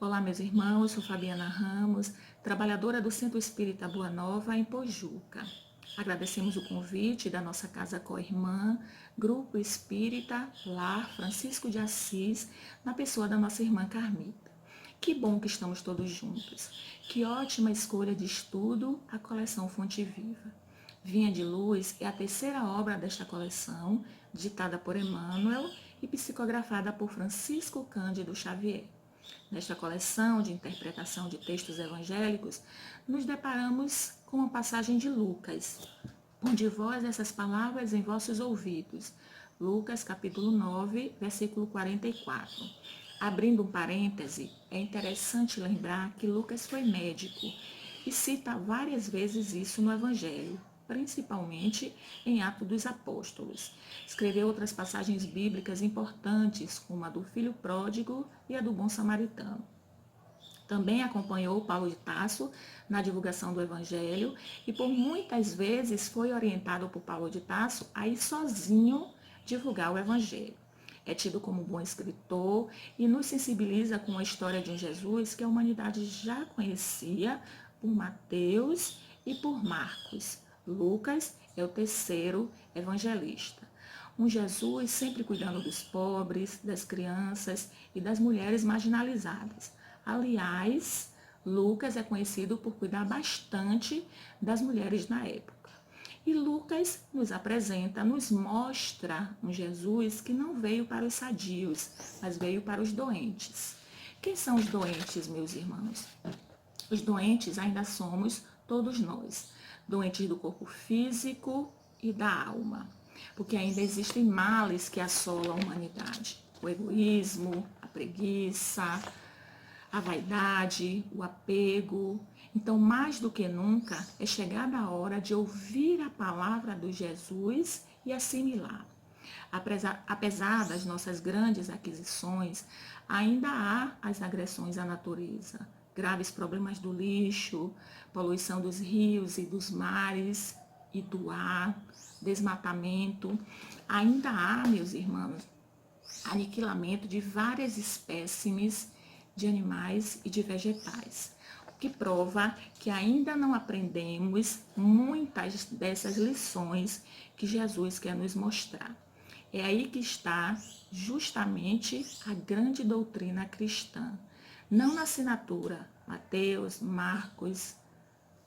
Olá, meus irmãos, eu sou Fabiana Ramos, trabalhadora do Centro Espírita Boa Nova, em Pojuca. Agradecemos o convite da nossa Casa Co-Irmã, Grupo Espírita Lar Francisco de Assis, na pessoa da nossa irmã Carmita. Que bom que estamos todos juntos. Que ótima escolha de estudo a coleção Fonte Viva. Vinha de Luz é a terceira obra desta coleção, ditada por Emmanuel e psicografada por Francisco Cândido Xavier. Nesta coleção de interpretação de textos evangélicos, nos deparamos com uma passagem de Lucas. Ponde vós essas palavras em vossos ouvidos. Lucas, capítulo 9, versículo 44. Abrindo um parêntese, é interessante lembrar que Lucas foi médico e cita várias vezes isso no Evangelho, principalmente em Atos dos Apóstolos. Escreveu outras passagens bíblicas importantes, como a do filho pródigo e a do bom samaritano. Também acompanhou Paulo de Tarso na divulgação do Evangelho e por muitas vezes foi orientado por Paulo de Tarso a ir sozinho divulgar o Evangelho. É tido como bom escritor e nos sensibiliza com a história de um Jesus que a humanidade já conhecia por Mateus e por Marcos. Lucas é o terceiro evangelista. Um Jesus sempre cuidando dos pobres, das crianças e das mulheres marginalizadas. Aliás, Lucas é conhecido por cuidar bastante das mulheres na época. E Lucas nos apresenta, nos mostra um Jesus que não veio para os sadios, mas veio para os doentes. Quem são os doentes, meus irmãos? Os doentes ainda somos todos nós, doentes do corpo físico e da alma, porque ainda existem males que assolam a humanidade. O egoísmo, a preguiça, a vaidade, o apego. Então, mais do que nunca, é chegada a hora de ouvir a palavra do Jesus e assimilar. Apesar das nossas grandes aquisições, ainda há as agressões à natureza, graves problemas do lixo, poluição dos rios e dos mares e do ar, desmatamento. Ainda há, meus irmãos, aniquilamento de várias espécimes de animais e de vegetais, o que prova que ainda não aprendemos muitas dessas lições que Jesus quer nos mostrar. É aí que está justamente a grande doutrina cristã. Não na assinatura Mateus, Marcos,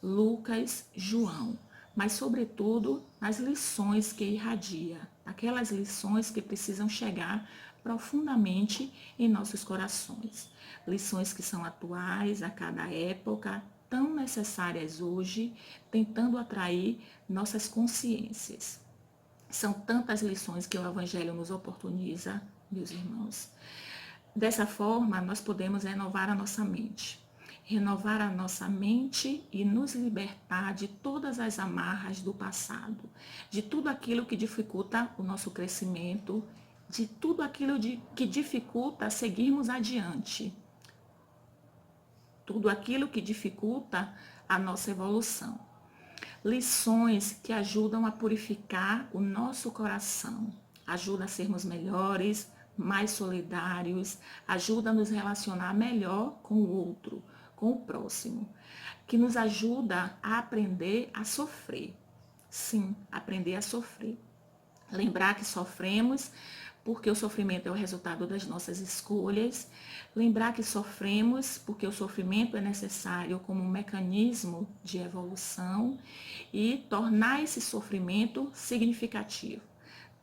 Lucas, João, mas sobretudo nas lições que irradia, aquelas lições que precisam chegar profundamente em nossos corações. Lições que são atuais a cada época, tão necessárias hoje, tentando atrair nossas consciências. São tantas lições que o Evangelho nos oportuniza, meus irmãos. Dessa forma, nós podemos renovar a nossa mente. Renovar a nossa mente e nos libertar de todas as amarras do passado, de tudo aquilo que dificulta o nosso crescimento, de tudo aquilo que dificulta seguirmos adiante, tudo aquilo que dificulta a nossa evolução. Lições que ajudam a purificar o nosso coração, ajuda a sermos melhores, mais solidários, ajuda a nos relacionar melhor com o outro, com o próximo, que nos ajuda a aprender a sofrer. Sim, aprender a sofrer. Lembrar que sofremos porque o sofrimento é o resultado das nossas escolhas. Lembrar que sofremos porque o sofrimento é necessário como um mecanismo de evolução e tornar esse sofrimento significativo.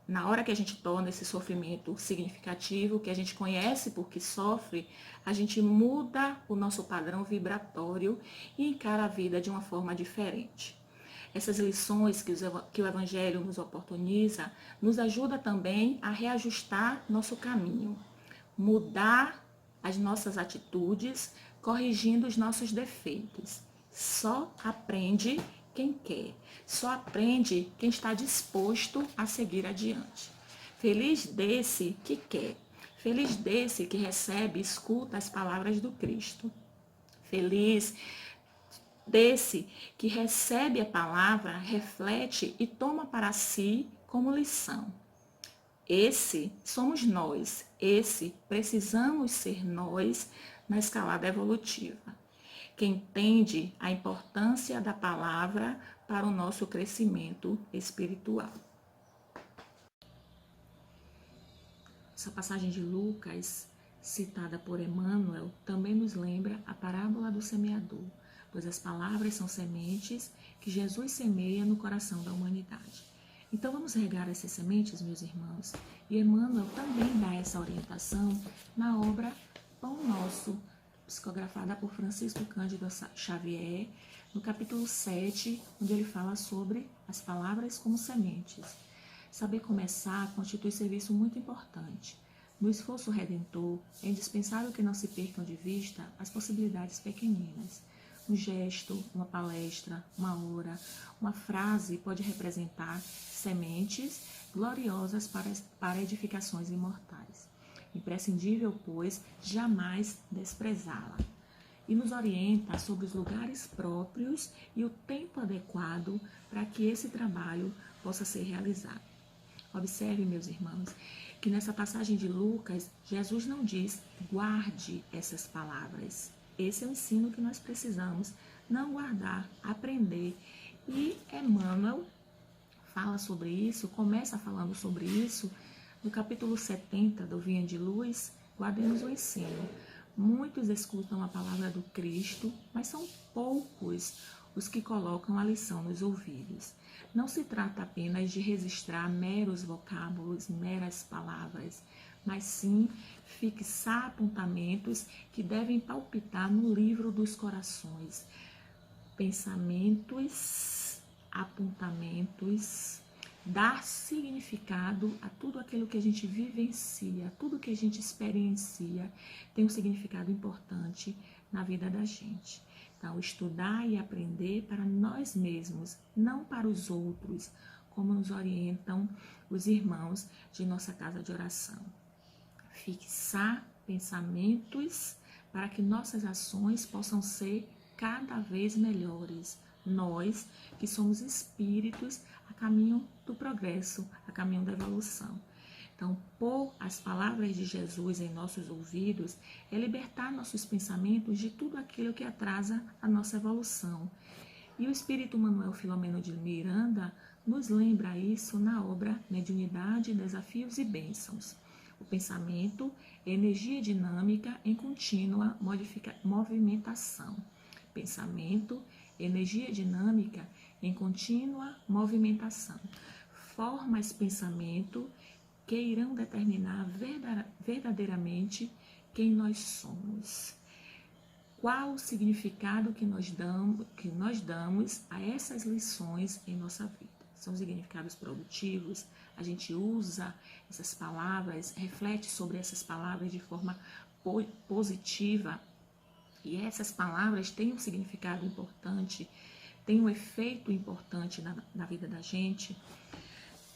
Na hora que a gente torna esse sofrimento significativo, que a gente conhece porque sofre, a gente muda o nosso padrão vibratório e encara a vida de uma forma diferente. Essas lições que o Evangelho nos oportuniza, nos ajuda também a reajustar nosso caminho, mudar as nossas atitudes, corrigindo os nossos defeitos. Só aprende quem quer, só aprende quem está disposto a seguir adiante. Feliz desse que quer, feliz desse que recebe e escuta as palavras do Cristo. Feliz desse que recebe a palavra, reflete e toma para si como lição. Esse somos nós, esse precisamos ser nós na escalada evolutiva, que entende a importância da palavra para o nosso crescimento espiritual. Essa passagem de Lucas, citada por Emmanuel, também nos lembra a parábola do semeador, pois as palavras são sementes que Jesus semeia no coração da humanidade. Então vamos regar essas sementes, meus irmãos, e Emmanuel também dá essa orientação na obra Pão Nosso, psicografada por Francisco Cândido Xavier, no capítulo 7, onde ele fala sobre as palavras como sementes. Saber começar constitui serviço muito importante. No esforço redentor, é indispensável que não se percam de vista as possibilidades pequeninas. Um gesto, uma palestra, uma hora, uma frase pode representar sementes gloriosas para edificações imortais. Imprescindível, pois, jamais desprezá-la. E nos orienta sobre os lugares próprios e o tempo adequado para que esse trabalho possa ser realizado. Observe, meus irmãos, que nessa passagem de Lucas, Jesus não diz guarde essas palavras. Esse é o ensino que nós precisamos não guardar, aprender. E Emmanuel fala sobre isso, começa falando sobre isso no capítulo 70 do Vinha de Luz, guardemos o ensino. Muitos escutam a palavra do Cristo, mas são poucos os que colocam a lição nos ouvidos. Não se trata apenas de registrar meros vocábulos, meras palavras, mas sim fixar apontamentos que devem palpitar no livro dos corações. Pensamentos, apontamentos, dar significado a tudo aquilo que a gente vivencia, tudo que a gente experiencia tem um significado importante na vida da gente. Então, estudar e aprender para nós mesmos, não para os outros, como nos orientam os irmãos de nossa casa de oração. Fixar pensamentos para que nossas ações possam ser cada vez melhores. Nós, que somos espíritos a caminho do progresso, a caminho da evolução. Então, pôr as palavras de Jesus em nossos ouvidos é libertar nossos pensamentos de tudo aquilo que atrasa a nossa evolução. E o Espírito Manuel Filomeno de Miranda nos lembra isso na obra Mediunidade, Desafios e Bênçãos. O pensamento é energia dinâmica em contínua movimentação. Pensamento, energia dinâmica em contínua movimentação. Formas pensamento que irão determinar verdadeiramente quem nós somos. Qual o significado que nós damos a essas lições em nossa vida? São significados produtivos? A gente usa essas palavras, reflete sobre essas palavras de forma positiva? E essas palavras têm um significado importante, têm um efeito importante na vida da gente?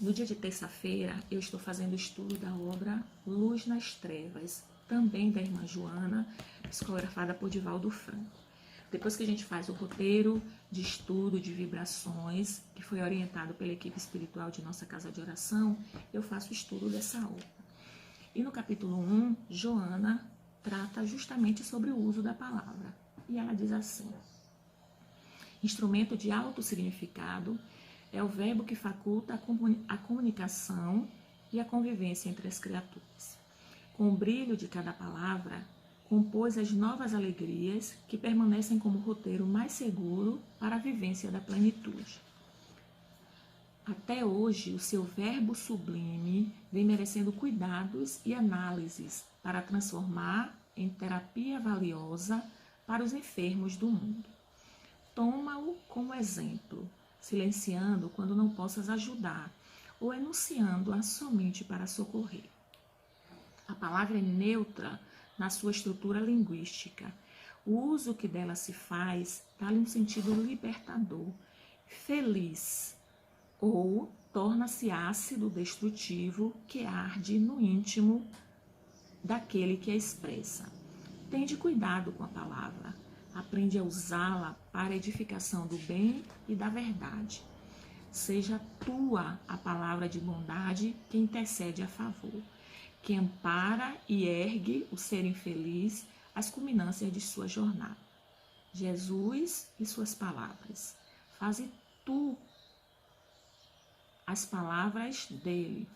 No dia de terça-feira, eu estou fazendo o estudo da obra Luz nas Trevas, também da irmã Joana, psicografada por Divaldo Franco. Depois que a gente faz o roteiro de estudo de vibrações, que foi orientado pela equipe espiritual de nossa casa de oração, eu faço o estudo dessa obra. E no capítulo 1, Joana trata justamente sobre o uso da palavra. E ela diz assim: instrumento de alto significado é o verbo que faculta a comunicação e a convivência entre as criaturas. Com o brilho de cada palavra, compôs as novas alegrias que permanecem como roteiro mais seguro para a vivência da plenitude. Até hoje, o seu verbo sublime vem merecendo cuidados e análises para transformar em terapia valiosa para os enfermos do mundo. Toma-o como exemplo, silenciando quando não possas ajudar, ou enunciando-a somente para socorrer. A palavra é neutra na sua estrutura linguística. O uso que dela se faz dá-lhe um sentido libertador, feliz, ou torna-se ácido destrutivo que arde no íntimo daquele que a expressa. Tende cuidado com a palavra. Aprende a usá-la para a edificação do bem e da verdade. Seja tua a palavra de bondade que intercede a favor, que ampara e ergue o ser infeliz as culminâncias de sua jornada. Jesus e suas palavras. Faze tu as palavras dele,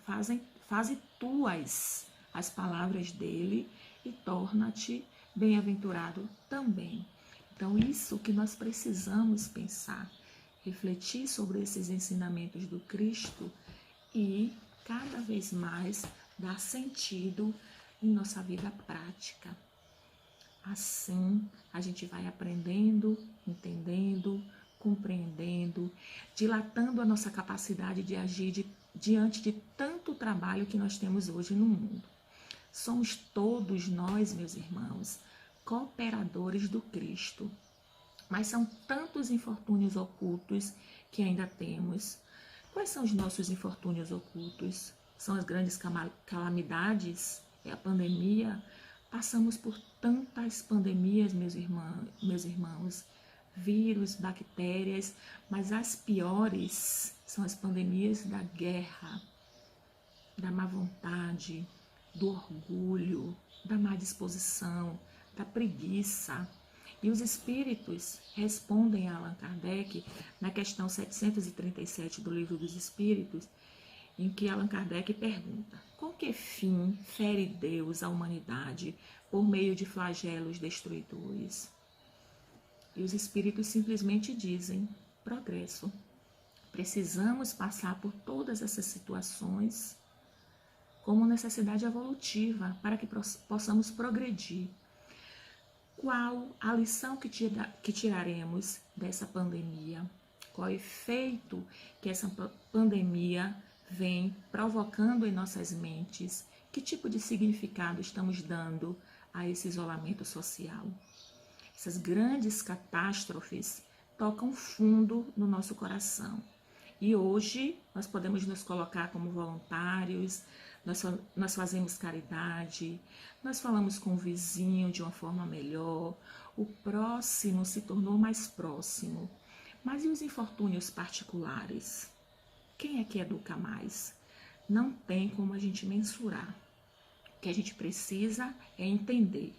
faze tuas as palavras dele e torna-te bem-aventurado também. Então, isso que nós precisamos pensar, refletir sobre esses ensinamentos do Cristo e cada vez mais dar sentido em nossa vida prática. Assim, a gente vai aprendendo, entendendo, compreendendo, dilatando a nossa capacidade de agir diante de tanto trabalho que nós temos hoje no mundo. Somos todos nós, meus irmãos, cooperadores do Cristo. Mas são tantos infortúnios ocultos que ainda temos. Quais são os nossos infortúnios ocultos? São as grandes calamidades? É a pandemia? Passamos por tantas pandemias, meus irmãos, vírus, bactérias, mas as piores são as pandemias da guerra, da má vontade, do orgulho, da má disposição, da preguiça. E os espíritos respondem a Allan Kardec na questão 737 do Livro dos Espíritos, em que Allan Kardec pergunta: com que fim fere Deus a humanidade por meio de flagelos destruidores? E os espíritos simplesmente dizem: progresso. Precisamos passar por todas essas situações como necessidade evolutiva para que possamos progredir. Qual a lição que tiraremos dessa pandemia? Qual o efeito que essa pandemia vem provocando em nossas mentes? Que tipo de significado estamos dando a esse isolamento social? Essas grandes catástrofes tocam fundo no nosso coração. E hoje nós podemos nos colocar como voluntários, nós fazemos caridade, nós falamos com o vizinho de uma forma melhor, o próximo se tornou mais próximo. Mas e os infortúnios particulares? Quem é que educa mais? Não tem como a gente mensurar. O que a gente precisa é entender.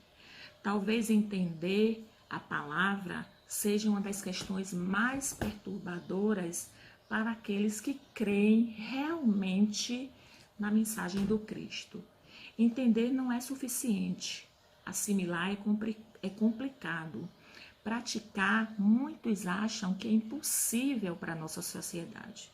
Talvez entender a palavra seja uma das questões mais perturbadoras para aqueles que creem realmente na mensagem do Cristo. Entender não é suficiente. Assimilar é complicado. Praticar, muitos acham que é impossível para a nossa sociedade.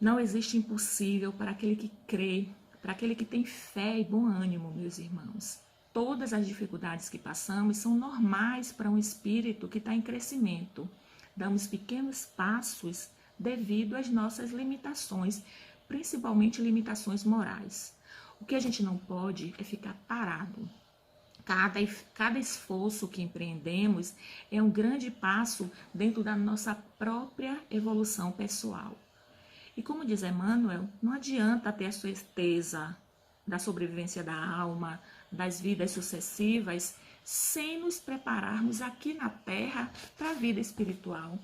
Não existe impossível para aquele que crê, para aquele que tem fé e bom ânimo, meus irmãos. Todas as dificuldades que passamos são normais para um espírito que está em crescimento. Damos pequenos passos devido às nossas limitações, principalmente limitações morais. O que a gente não pode é ficar parado. Cada esforço que empreendemos é um grande passo dentro da nossa própria evolução pessoal. E como diz Emmanuel, não adianta ter a certeza da sobrevivência da alma, das vidas sucessivas, sem nos prepararmos aqui na Terra para a vida espiritual.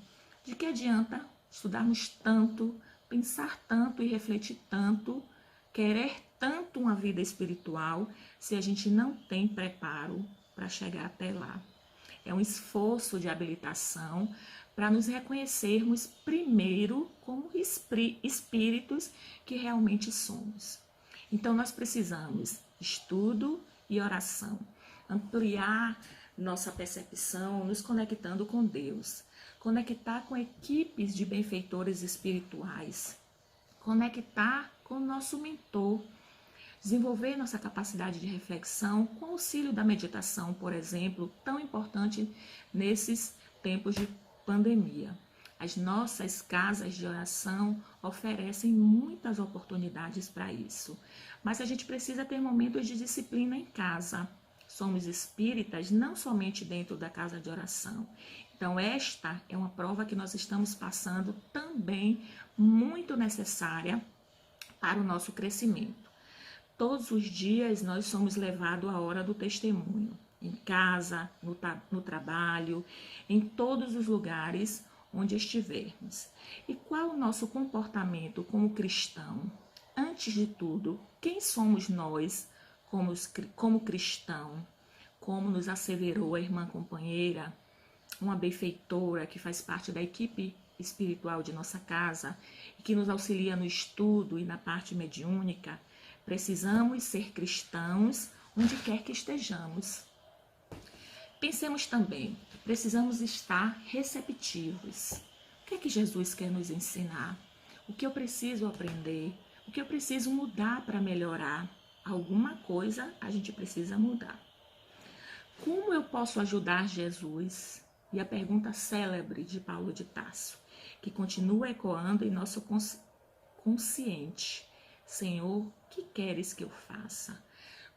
De que adianta estudarmos tanto, pensar tanto e refletir tanto, querer tanto uma vida espiritual, se a gente não tem preparo para chegar até lá? É um esforço de habilitação para nos reconhecermos primeiro como espíritos que realmente somos. Então, nós precisamos de estudo e oração, ampliar nossa percepção, nos conectando com Deus, conectar com equipes de benfeitores espirituais, conectar com o nosso mentor, desenvolver nossa capacidade de reflexão com o auxílio da meditação, por exemplo, tão importante nesses tempos de pandemia. As nossas casas de oração oferecem muitas oportunidades para isso, mas a gente precisa ter momentos de disciplina em casa. Somos espíritas não somente dentro da casa de oração. Então, esta é uma prova que nós estamos passando também muito necessária para o nosso crescimento. Todos os dias nós somos levados à hora do testemunho, em casa, no trabalho, em todos os lugares onde estivermos. E qual o nosso comportamento como cristão? Antes de tudo, quem somos nós como cristão? como nos asseverou a irmã companheira, uma benfeitora que faz parte da equipe espiritual de nossa casa e que nos auxilia no estudo e na parte mediúnica, precisamos ser cristãos onde quer que estejamos. Pensemos também, precisamos estar receptivos. O que é que Jesus quer nos ensinar? O que eu preciso aprender? O que eu preciso mudar para melhorar? Alguma coisa a gente precisa mudar. Como eu posso ajudar Jesus? E a pergunta célebre de Paulo de Tarso, que continua ecoando em nosso consciente. Senhor, o que queres que eu faça?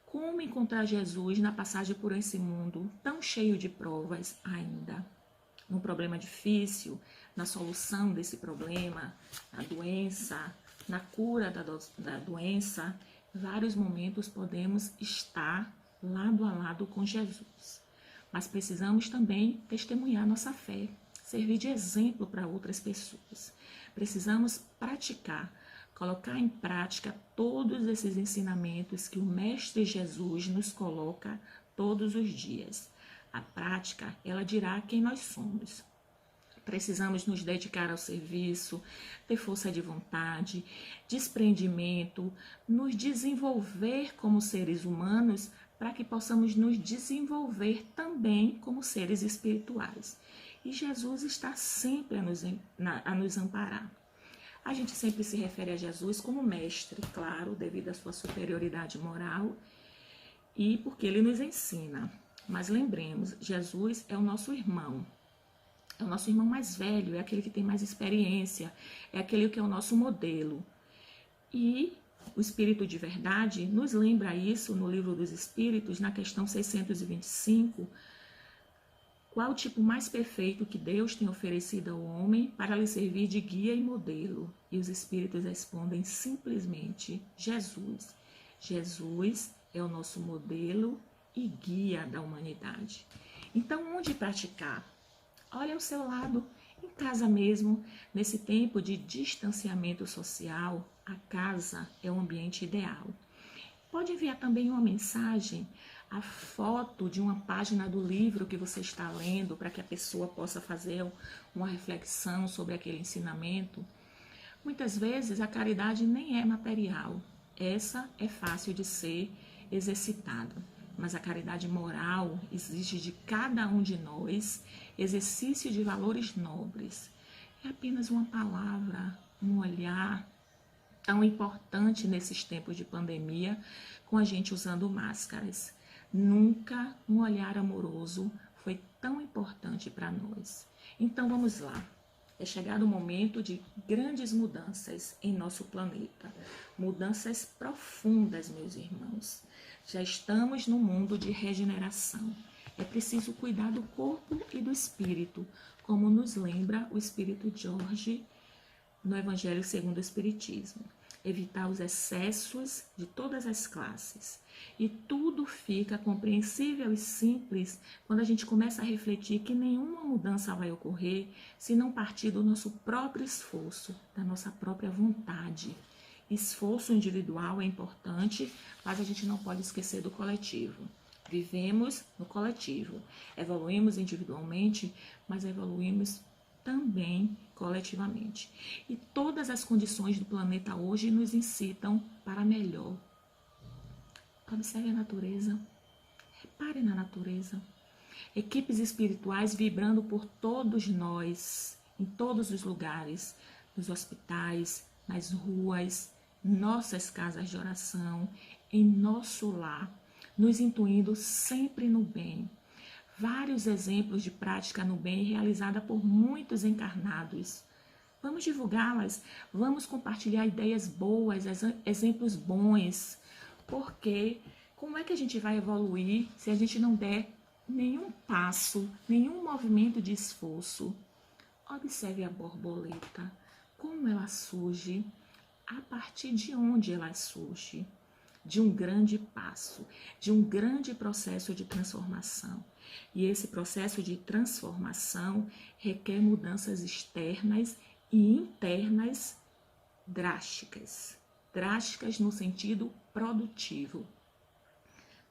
Como encontrar Jesus na passagem por esse mundo tão cheio de provas ainda? Num problema difícil, na solução desse problema, na doença, na cura da doença, em vários momentos podemos estar lado a lado com Jesus. Mas precisamos também testemunhar nossa fé, servir de exemplo para outras pessoas. Precisamos praticar, colocar em prática todos esses ensinamentos que o Mestre Jesus nos coloca todos os dias. A prática, ela dirá quem nós somos. Precisamos nos dedicar ao serviço, ter força de vontade, desprendimento, nos desenvolver como seres humanos para que possamos nos desenvolver também como seres espirituais. E Jesus está sempre a nos amparar. A gente sempre se refere a Jesus como mestre, claro, devido à sua superioridade moral e porque ele nos ensina. Mas lembremos, Jesus é o nosso irmão. É o nosso irmão mais velho, é aquele que tem mais experiência, é aquele que é o nosso modelo. E o Espírito de Verdade nos lembra isso no Livro dos Espíritos, na questão 625, qual o tipo mais perfeito que Deus tem oferecido ao homem para lhe servir de guia e modelo? E os Espíritos respondem simplesmente Jesus. Jesus é o nosso modelo e guia da humanidade. Então, onde praticar? Olha ao seu lado, em casa mesmo. Nesse tempo de distanciamento social, a casa é o ambiente ideal. Pode enviar também uma mensagem, a foto de uma página do livro que você está lendo, para que a pessoa possa fazer uma reflexão sobre aquele ensinamento. Muitas vezes a caridade nem é material, essa é fácil de ser exercitada, mas a caridade moral exige de cada um de nós exercício de valores nobres. É apenas uma palavra, um olhar, tão importante nesses tempos de pandemia, com a gente usando máscaras. Nunca um olhar amoroso foi tão importante para nós. Então vamos lá. É chegado o momento de grandes mudanças em nosso planeta. Mudanças profundas, meus irmãos. Já estamos no mundo de regeneração. É preciso cuidar do corpo e do espírito, como nos lembra o Espírito Jorge no Evangelho segundo o Espiritismo. Evitar os excessos de todas as classes. E tudo fica compreensível e simples quando a gente começa a refletir que nenhuma mudança vai ocorrer se não partir do nosso próprio esforço, da nossa própria vontade. Esforço individual é importante, mas a gente não pode esquecer do coletivo. Vivemos no coletivo, evoluímos individualmente, mas evoluímos também coletivamente. E todas as condições do planeta hoje nos incitam para melhor. Observe a natureza, repare na natureza. Equipes espirituais vibrando por todos nós, em todos os lugares, nos hospitais, nas ruas, nossas casas de oração, em nosso lar, nos intuindo sempre no bem. Vários exemplos de prática no bem realizada por muitos encarnados. Vamos divulgá-las, vamos compartilhar ideias boas, exemplos bons, porque como é que a gente vai evoluir se a gente não der nenhum passo, nenhum movimento de esforço? Observe a borboleta, como ela surge, a partir de onde ela surge. De um grande passo, de um grande processo de transformação. E esse processo de transformação requer mudanças externas e internas drásticas. Drásticas no sentido produtivo.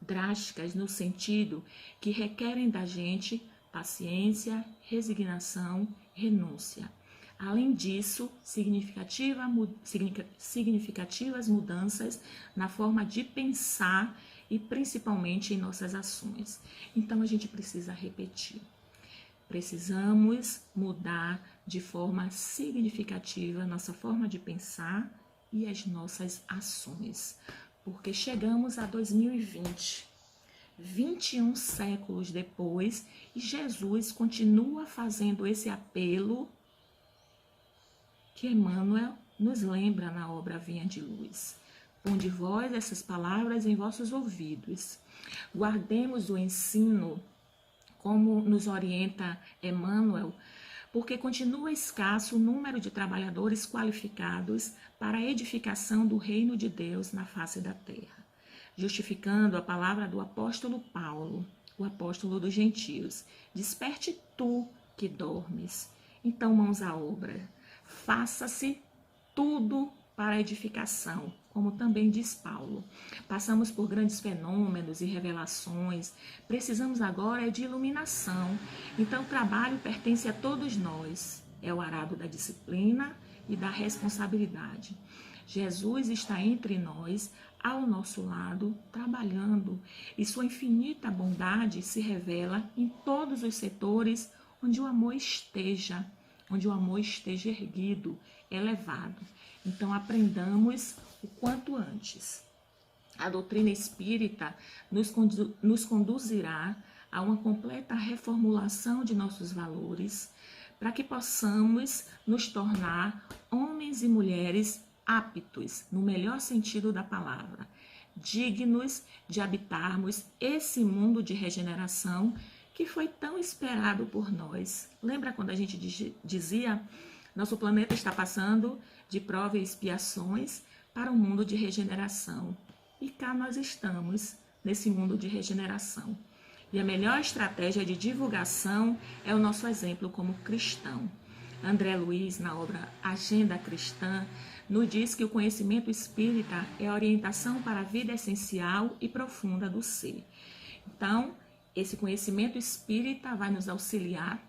drásticas no sentido que requerem da gente paciência, resignação, renúncia. Além disso, significativas mudanças na forma de pensar e principalmente em nossas ações. Então a gente precisa repetir. Precisamos mudar de forma significativa nossa forma de pensar e as nossas ações, porque chegamos a 2020, 21 séculos depois, e Jesus continua fazendo esse apelo que Emmanuel nos lembra na obra Vinha de Luz. Ponde vós essas palavras em vossos ouvidos. Guardemos o ensino como nos orienta Emmanuel, porque continua escasso o número de trabalhadores qualificados para a edificação do reino de Deus na face da terra, justificando a palavra do apóstolo Paulo, o apóstolo dos gentios: desperte tu que dormes. Então, mãos à obra, faça-se tudo para a edificação, como também diz Paulo. Passamos por grandes fenômenos e revelações, precisamos agora de iluminação. Então o trabalho pertence a todos nós, é o arado da disciplina e da responsabilidade. Jesus está entre nós, ao nosso lado, trabalhando, e sua infinita bondade se revela em todos os setores onde o amor esteja erguido, elevado. Então aprendamos o quanto antes. A doutrina espírita nos conduzirá a uma completa reformulação de nossos valores, para que possamos nos tornar homens e mulheres aptos, no melhor sentido da palavra, dignos de habitarmos esse mundo de regeneração que foi tão esperado por nós. Lembra quando a gente dizia: nosso planeta está passando de provas e expiações para um mundo de regeneração. E cá nós estamos, nesse mundo de regeneração. E a melhor estratégia de divulgação é o nosso exemplo como cristão. André Luiz, na obra Agenda Cristã, nos diz que o conhecimento espírita é a orientação para a vida essencial e profunda do ser. Então, esse conhecimento espírita vai nos auxiliar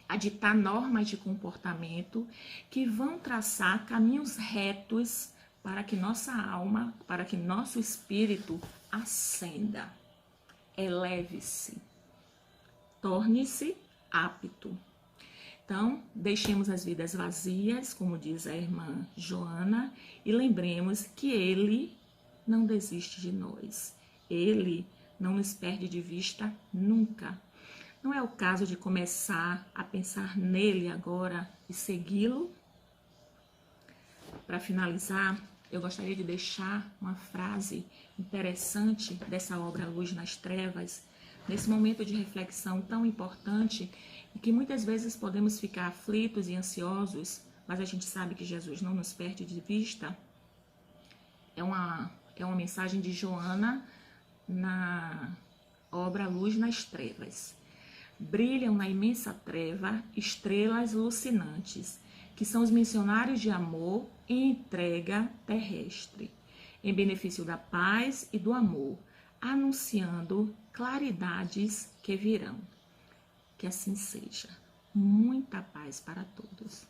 a ditar normas de comportamento que vão traçar caminhos retos para que nossa alma, para que nosso espírito ascenda, eleve-se, torne-se apto. Então, deixemos as vidas vazias, como diz a irmã Joana, e lembremos que Ele não desiste de nós. Ele não nos perde de vista nunca. Não é o caso de começar a pensar nele agora e segui-lo? Para finalizar, eu gostaria de deixar uma frase interessante dessa obra Luz nas Trevas, nesse momento de reflexão tão importante e que muitas vezes podemos ficar aflitos e ansiosos, mas a gente sabe que Jesus não nos perde de vista. É uma mensagem de Joana na obra Luz nas Trevas. Brilham na imensa treva estrelas alucinantes, que são os missionários de amor e entrega terrestre, em benefício da paz e do amor, anunciando claridades que virão. Que assim seja. Muita paz para todos.